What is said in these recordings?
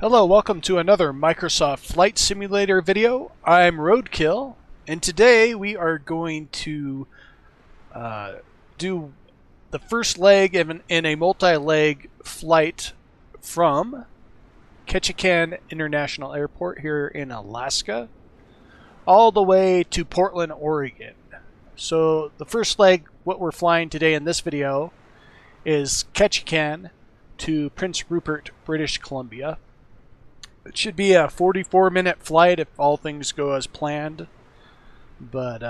Hello, welcome to another Microsoft Flight Simulator video. I'm Roadkill, and today we are going to do the first leg in a multi-leg flight from Ketchikan International Airport here in Alaska all the way to Portland, Oregon. So the first leg, what we're flying today in this video, is Ketchikan to Prince Rupert, British Columbia. It should be a 44-minute flight if all things go as planned. But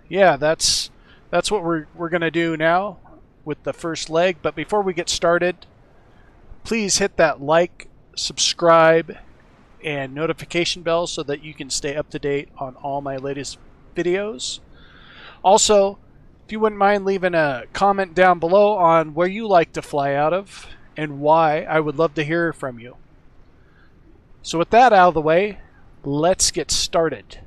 yeah, that's what we're gonna do now with the first leg. But before we get started, please hit that like, subscribe, and notification bell so that you can stay up to date on all my latest videos. Also, if you wouldn't mind leaving a comment down below on where you like to fly out of and why, I would love to hear from you. So with that out of the way, let's get started.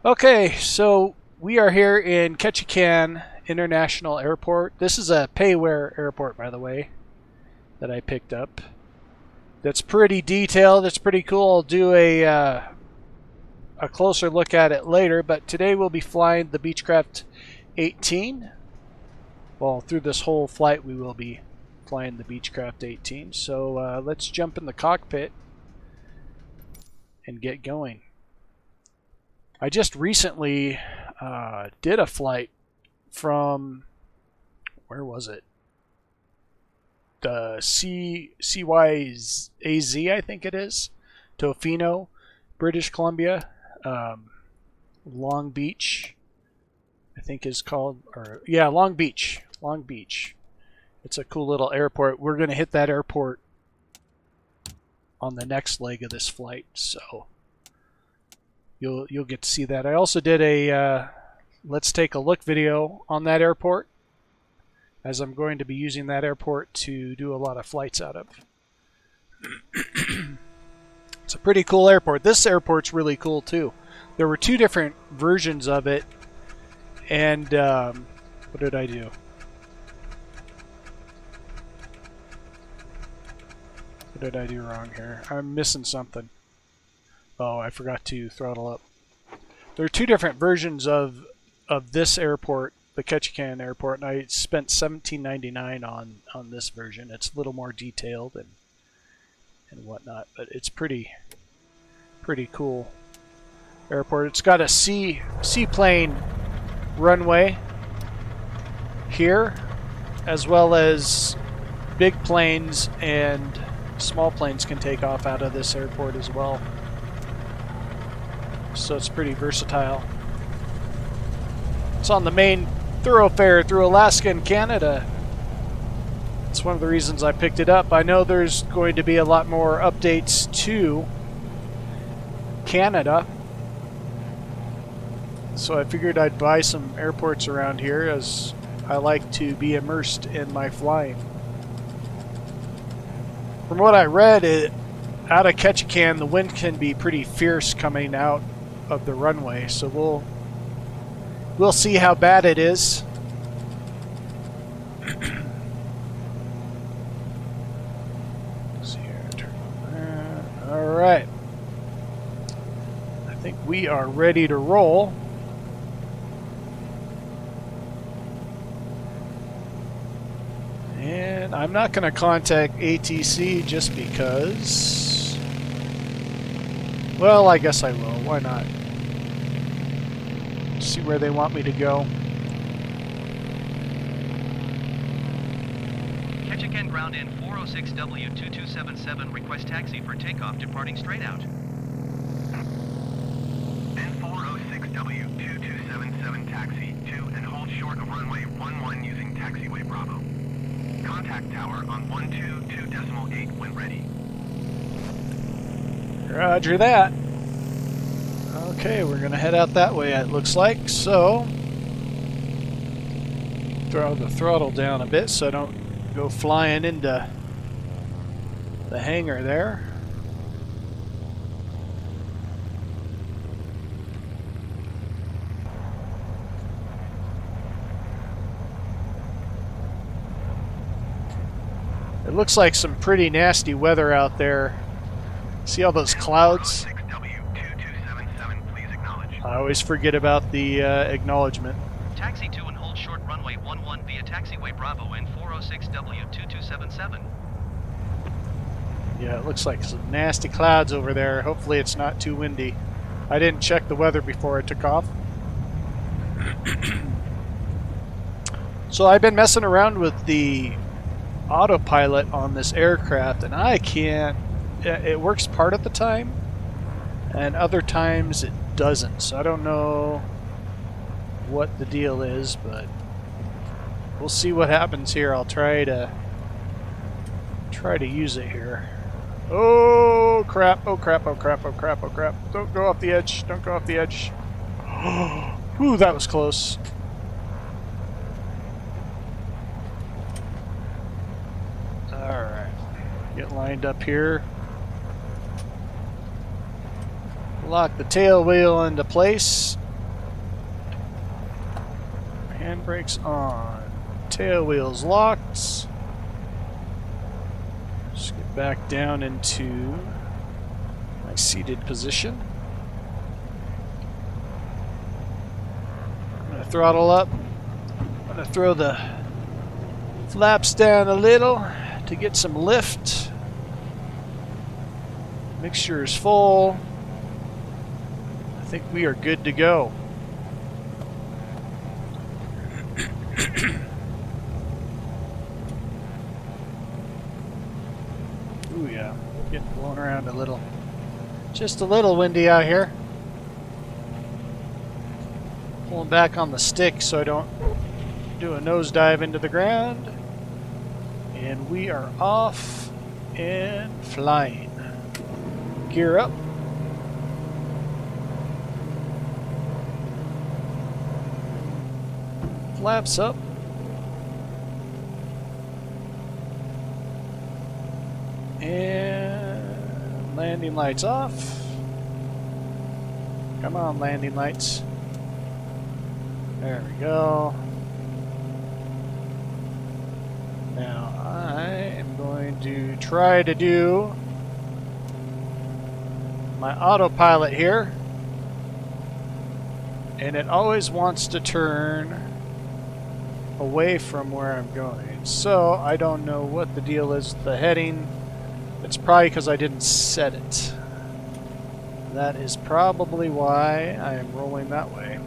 Okay, so we are here in Ketchikan International Airport. This is a payware airport, by the way, that I picked up. That's pretty detailed. It's pretty cool. I'll do a closer look at it later, but today we'll be flying the Beechcraft 18. Well, through this whole flight we will be flying the Beechcraft 18. So let's jump in the cockpit and get going. I just recently did a flight from, where was it? The CYAZ, I think it is, Tofino, British Columbia. Long Beach, I think is called, or yeah, Long Beach. Long Beach. It's a cool little airport. We're going to hit that airport on the next leg of this flight, so You'll get to see that. I also did a let's take a look video on that airport, as I'm going to be using that airport to do a lot of flights out of. It's a pretty cool airport. This airport's really cool too. There were two different versions of it, and what did I do? What did I do wrong here? I'm missing something. Oh, I forgot to throttle up. There are two different versions of this airport, the Ketchikan airport, and I spent $17.99 on this version. It's a little more detailed and whatnot, but it's pretty cool airport. It's got a seaplane runway here, as well as big planes and small planes can take off out of this airport as well. So it's pretty versatile. It's on the main thoroughfare through Alaska and Canada. It's one of the reasons I picked it up. I know there's going to be a lot more updates to Canada, so I figured I'd buy some airports around here, as I like to be immersed in my flying. From what I read, out of Ketchikan, the wind can be pretty fierce coming out of the runway, so we'll see how bad it is. See here, turn on that. All right, I think we are ready to roll. And I'm not going to contact ATC just because. Well, I guess I will. Why not? See where they want me to go. Ketchikan ground in 406W2277, request taxi for takeoff departing straight out. N406W2277 taxi to and hold short of runway 11 using taxiway Bravo. Contact tower on 122.8 when ready. Roger that. Okay, we're gonna head out that way, it looks like. So, throw the throttle down a bit so I don't go flying into the hangar there. It looks like some pretty nasty weather out there. See all those clouds? I always forget about the acknowledgement. Taxi to and hold short runway 11 via taxiway Bravo in 406W2277. Yeah, it looks like some nasty clouds over there. Hopefully it's not too windy. I didn't check the weather before I took off. So I've been messing around with the autopilot on this aircraft, and I can't. It works part of the time, and other times it doesn't. So I don't know what the deal is, but we'll see what happens here. I'll try to use it here. Oh crap! Oh crap! Oh crap! Oh crap! Oh crap! Don't go off the edge! Don't go off the edge! Ooh, that was close. Alright. Get lined up here. Lock the tail wheel into place. Handbrakes on. Tail wheels locked. Just get back down into my seated position. I'm going to throttle up. I'm going to throw the flaps down a little to get some lift. Mixture is full. I think we are good to go. Ooh yeah, getting blown around a little. Just a little windy out here. Pulling back on the stick so I don't do a nosedive into the ground. And we are off and flying. Gear up. Flaps up. And landing lights off. Come on, landing lights. There we go. Now I am going to try to do my autopilot here, and it always wants to turn away from where I'm going. So I don't know what the deal is with the heading. It's probably because I didn't set it. That is probably why I am rolling that way.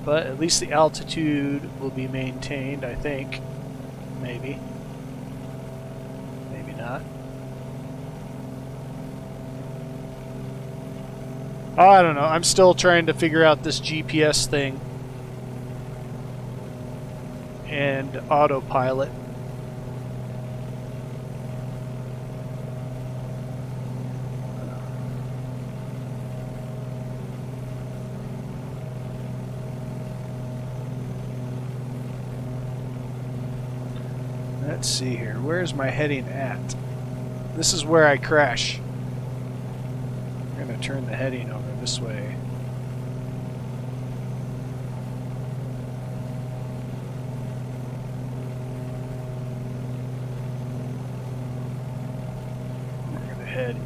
But at least the altitude will be maintained, I think. Maybe. Maybe not. I don't know. I'm still trying to figure out this GPS thing. And autopilot. Let's see here. Where's my heading at? This is where I crash. I'm going to turn the heading over this way. We're going to head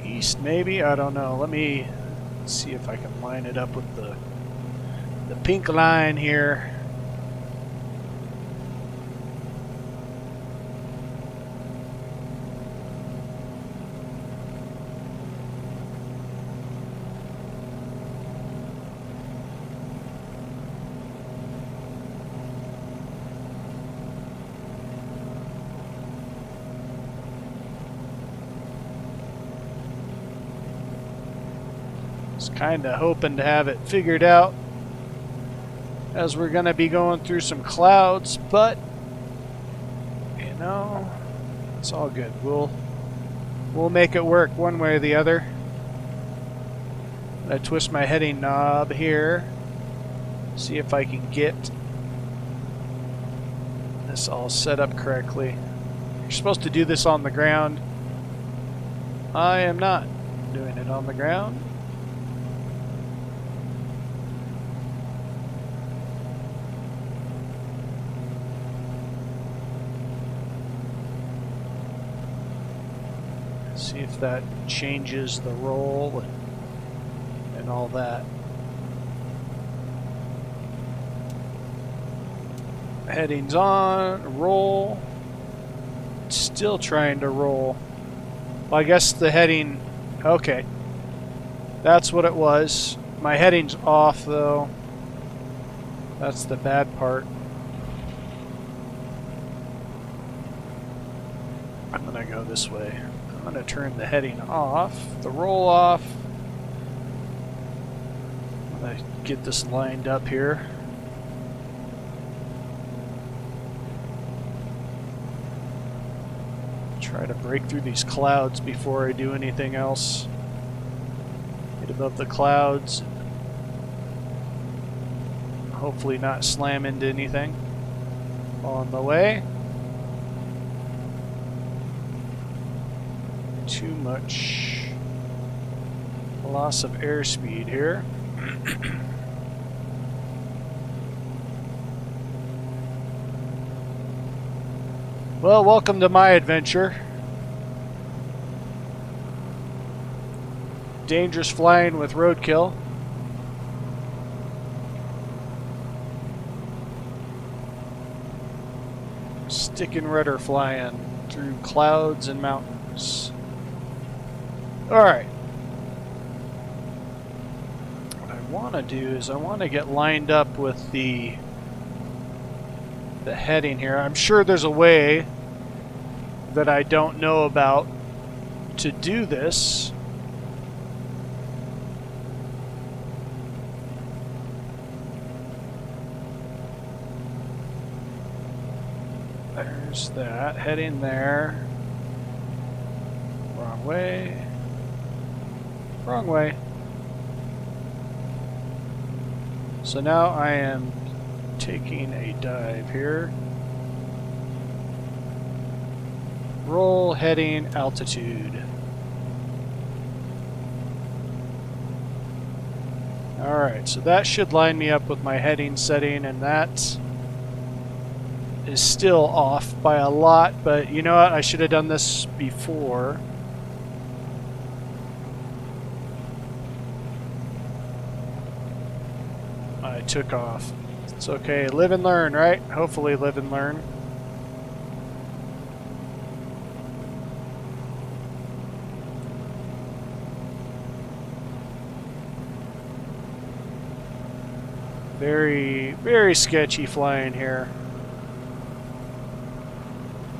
east maybe? I don't know. Let me see if I can line it up with the pink line here. Kind of hoping to have it figured out as we're going to be going through some clouds, but you know, It's all good. We'll make it work one way or the other. I twist my heading knob here. See if I can get this all set up correctly. You're supposed to do this on the ground. I am not doing it on the ground. See if that changes the roll and all that. Headings on, roll. Still trying to roll. Well, I guess the heading, okay. That's what it was. My heading's off though. That's the bad part. I'm gonna go this way. I'm gonna turn the heading off, the roll off. I'm gonna get this lined up here. Try to break through these clouds before I do anything else. Get above the clouds. Hopefully not slam into anything on the way. Too much loss of airspeed here. Well, welcome to my adventure. Dangerous flying with roadkill. Stick and rudder flying through clouds and mountains. Alright. What I want to do is I want to get lined up with the heading here. I'm sure there's a way that I don't know about to do this. There's that. Heading there. Wrong way. Wrong way. So now I am taking a dive here. Roll, heading, altitude. Alright, so that should line me up with my heading setting, and that is still off by a lot, but you know what? I should have done this before. I took off. It's okay. Live and learn, right? Hopefully live and learn. Very, very sketchy flying here.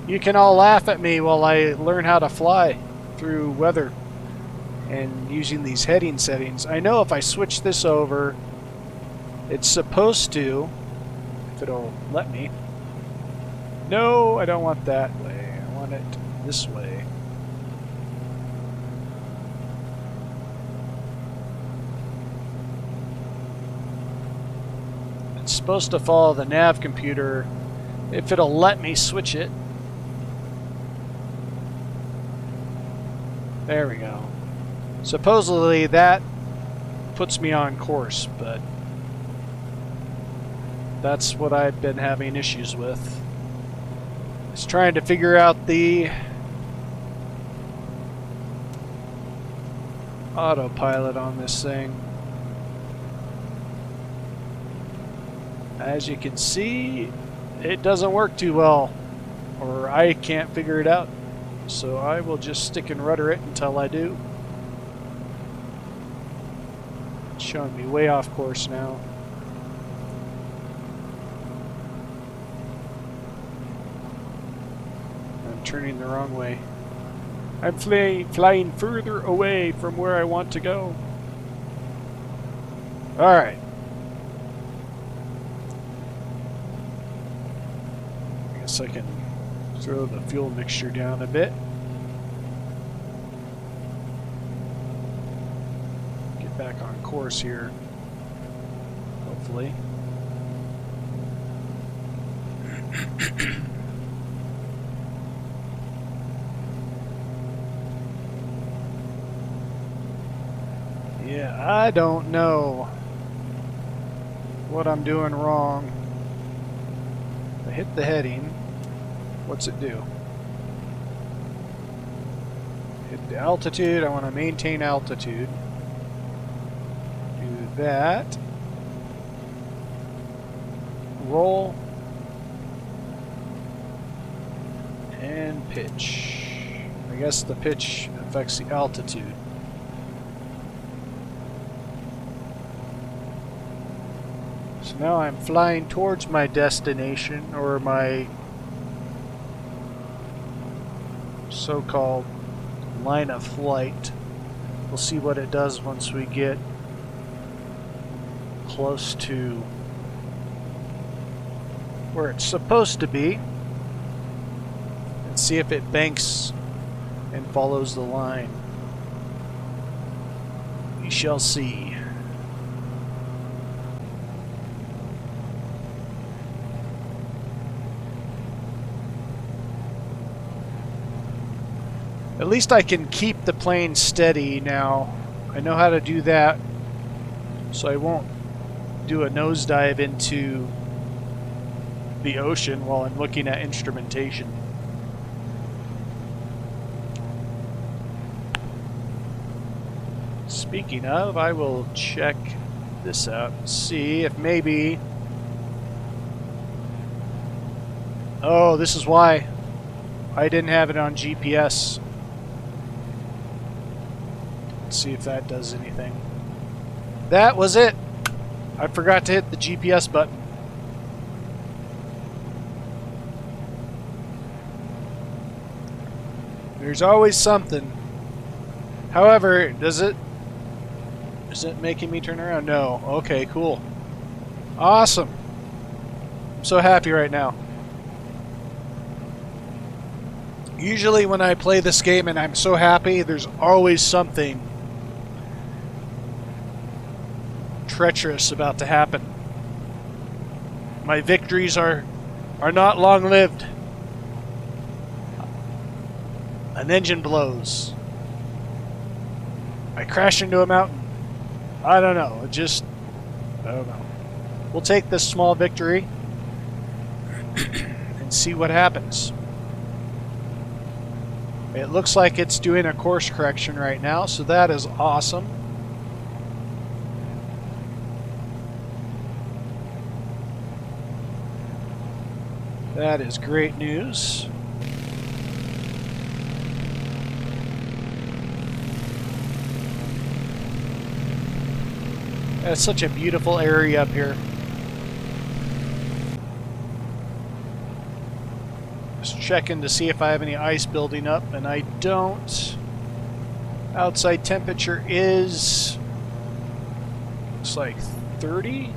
You can all laugh at me while I learn how to fly through weather and using these heading settings. I know if I switch this over, it's supposed to, if it'll let me. No, I don't want that way. I want it this way. It's supposed to follow the nav computer if it'll let me switch it. There we go. Supposedly that puts me on course, but that's what I've been having issues with. It's trying to figure out the autopilot on this thing. As you can see, it doesn't work too well, or I can't figure it out. So I will just stick and rudder it until I do. It's showing me way off course now. I'm turning the wrong way. I'm flying further away from where I want to go. Alright. I guess I can Throw the fuel mixture down a bit. Get back on course here, hopefully. Yeah, I don't know what I'm doing wrong. I hit the heading. What's it do? Hit the altitude. I want to maintain altitude. Do that. Roll. And pitch. I guess the pitch affects the altitude. So now I'm flying towards my destination, or my so-called line of flight. We'll see what it does once we get close to where it's supposed to be, and see if it banks and follows the line. We shall see. At least I can keep the plane steady now. I know how to do that, so I won't do a nosedive into the ocean while I'm looking at instrumentation. Speaking of, I will check this out and see if maybe... Oh, this is why I didn't have it on GPS. See if that does anything. That was it. I forgot to hit the GPS button. There's always something. However, is it making me turn around? No. Okay, cool. Awesome. I'm so happy right now. Usually when I play this game and I'm so happy, there's always something treacherous about to happen. My victories are not long-lived. An engine blows. I crash into a mountain. I don't know. I don't know. We'll take this small victory and see what happens. It looks like it's doing a course correction right now, so that is awesome. That is great news. It's such a beautiful area up here. Just checking to see if I have any ice building up, and I don't. Outside temperature is, looks like 30.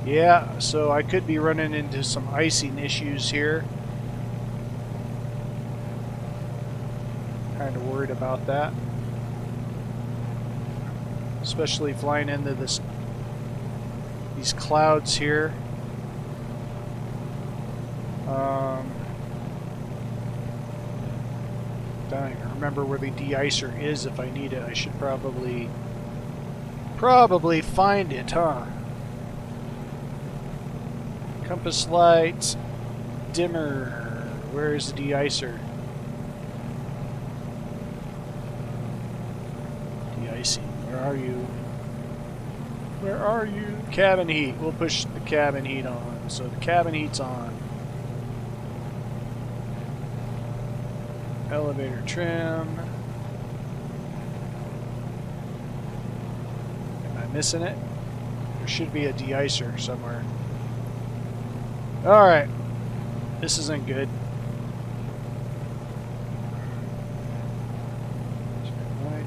Yeah, so I could be running into some icing issues here. Kind of worried about that. Especially flying into these clouds here. Don't even remember where the de-icer is. If I need it, I should probably find it, huh? Compass light, dimmer. Where is the de-icer? De-icing. Where are you? Where are you? Cabin heat. We'll push the cabin heat on. So the cabin heat's on. Elevator trim. Am I missing it? There should be a de-icer somewhere. Alright. This isn't good.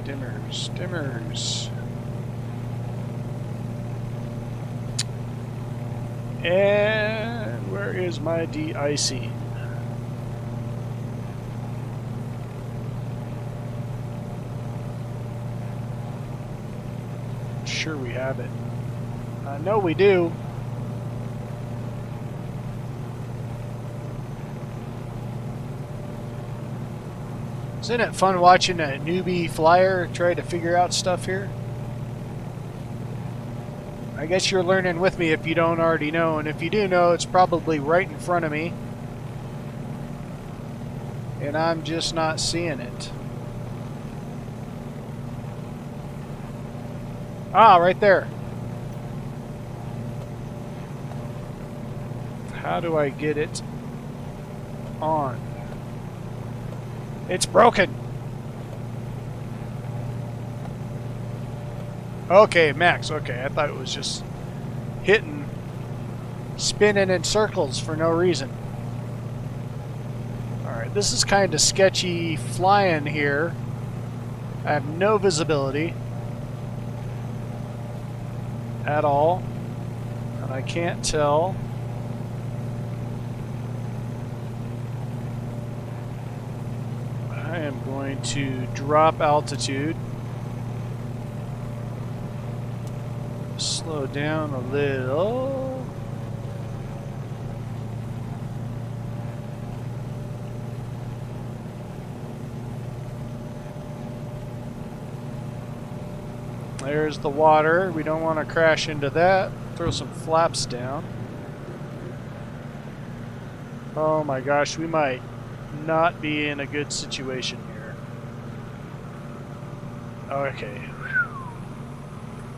Dimmers. Dimmers. And Where is my de-icing? Sure we have it. I know we do. Isn't it fun watching a newbie flyer try to figure out stuff here? I guess you're learning with me if you don't already know, and if you do know, it's probably right in front of me. And I'm just not seeing it. Ah, right there. How do I get it on? It's broken. Okay, max. Okay, I thought it was just hitting, spinning in circles for no reason. Alright, this is kind of sketchy flying here. I have no visibility at all, and I can't tell. I am going to drop altitude, slow down a little. There's the water. We don't want to crash into that. Throw some flaps down. Oh my gosh, we might not be in a good situation here. Okay.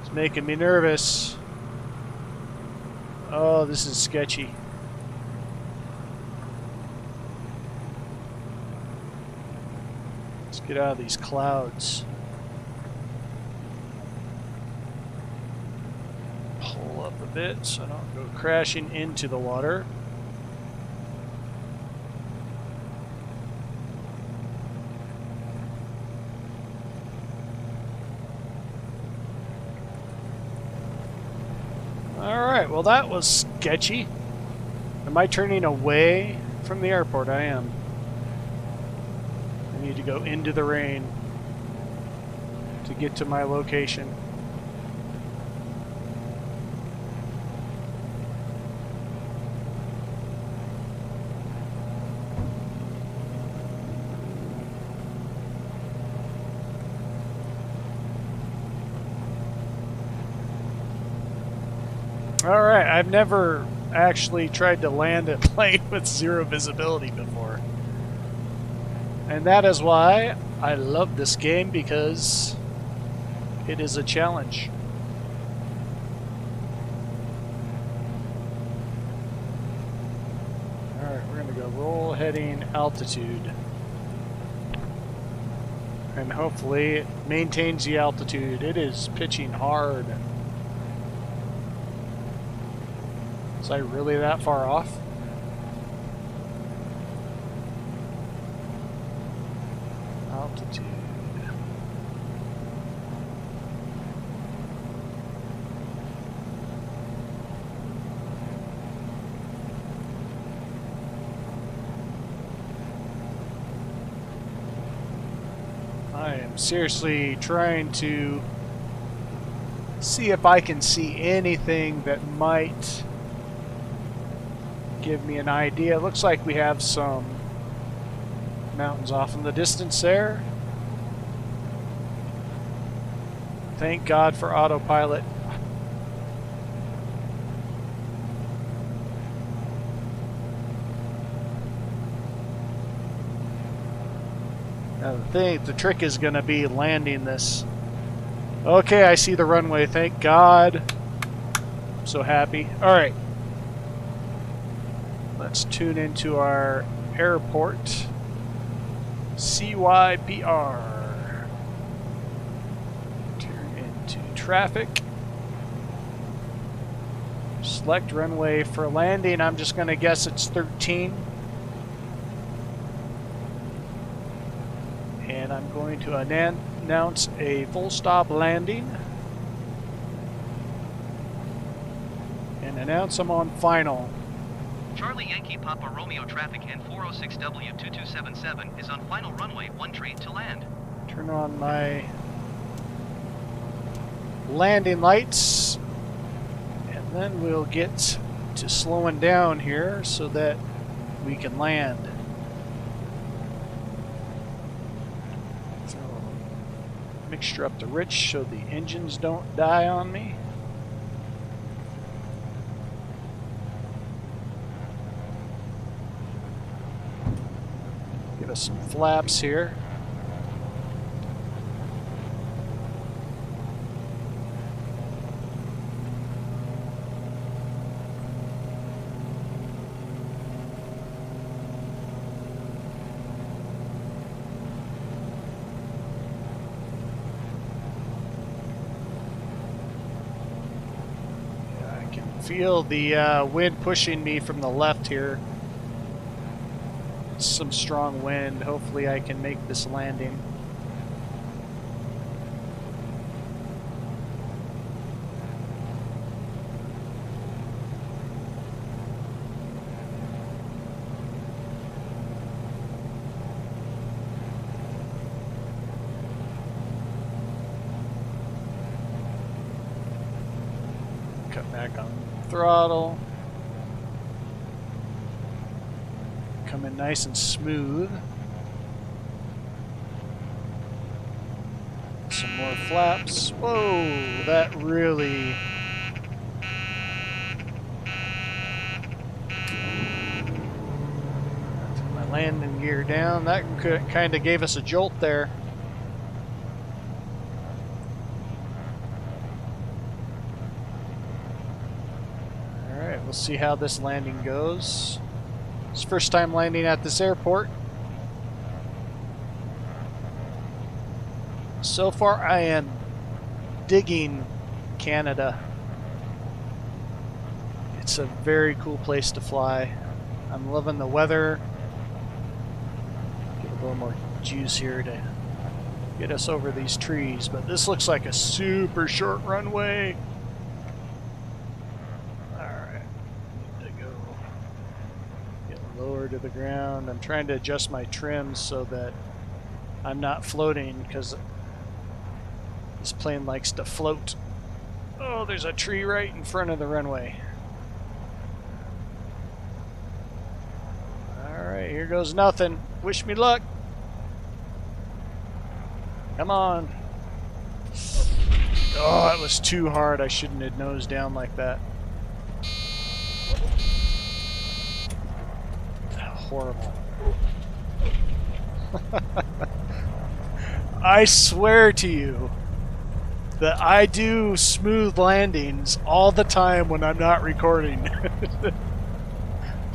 It's making me nervous. Oh, this is sketchy. Let's get out of these clouds. Pull up a bit so I don't go crashing into the water. Alright, well that was sketchy. Am I turning away from the airport? I am. I need to go into the rain to get to my location. Alright, I've never actually tried to land a plane with zero visibility before. And that is why I love this game, because it is a challenge. Alright, we're going to go roll heading altitude. And hopefully it maintains the altitude. It is pitching hard. Was I really that far off? Altitude. I am seriously trying to see if I can see anything that might give me an idea. It looks like we have some mountains off in the distance there. Thank God for autopilot. Now the trick is going to be landing this. Okay, I see the runway. Thank God. I'm so happy. All right. Let's tune into our airport. CYPR. Turn into traffic. Select runway for landing. I'm just going to guess it's 13. And I'm going to announce a full stop landing. And announce them on final. Charlie Yankee Papa Romeo traffic in 406W2277 is on final runway 13 to land. Turn on my landing lights, and then we'll get to slowing down here so that we can land. So, mixture up the rich so the engines don't die on me. Give us some flaps here. Feel the wind pushing me from the left here. It's some strong wind. Hopefully I can make this landing. Cut back on throttle. Coming nice and smooth. Some more flaps. Whoa, that really... My landing gear down. That kind of gave us a jolt there. We'll see how this landing goes. It's first time landing at this airport. So far I am digging Canada. It's a very cool place to fly. I'm loving the weather. Get a little more juice here to get us over these trees, but this looks like a super short runway. To the ground. I'm trying to adjust my trims so that I'm not floating, because this plane likes to float. Oh, there's a tree right in front of the runway. Alright, here goes nothing. Wish me luck. Come on. Oh, that was too hard. I shouldn't have nosed down like that. Horrible. I swear to you that I do smooth landings all the time when I'm not recording.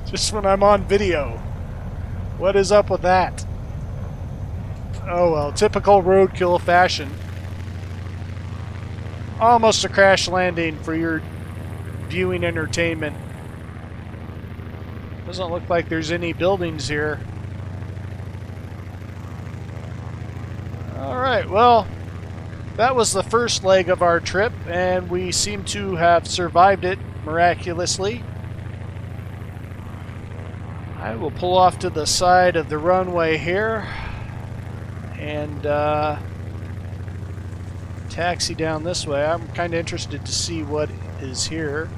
Just when I'm on video. What is up with that? Oh well, typical roadkill fashion. Almost a crash landing for your viewing entertainment. Doesn't look like there's any buildings here. Alright, well, that was the first leg of our trip, and we seem to have survived it miraculously. I will pull off to the side of the runway here and taxi down this way. I'm kind of interested to see what is here.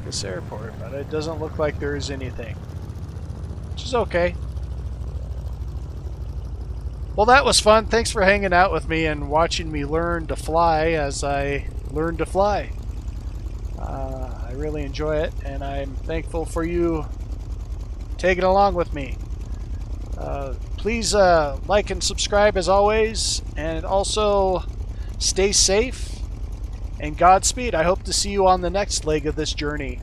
This airport, but it doesn't look like there is anything, which is okay. Well, that was fun. Thanks for hanging out with me and watching me learn to fly as I learn to fly. I really enjoy it, and I'm thankful for you tagging along with me. Please like and subscribe as always, and also stay safe and Godspeed. I hope to see you on the next leg of this journey.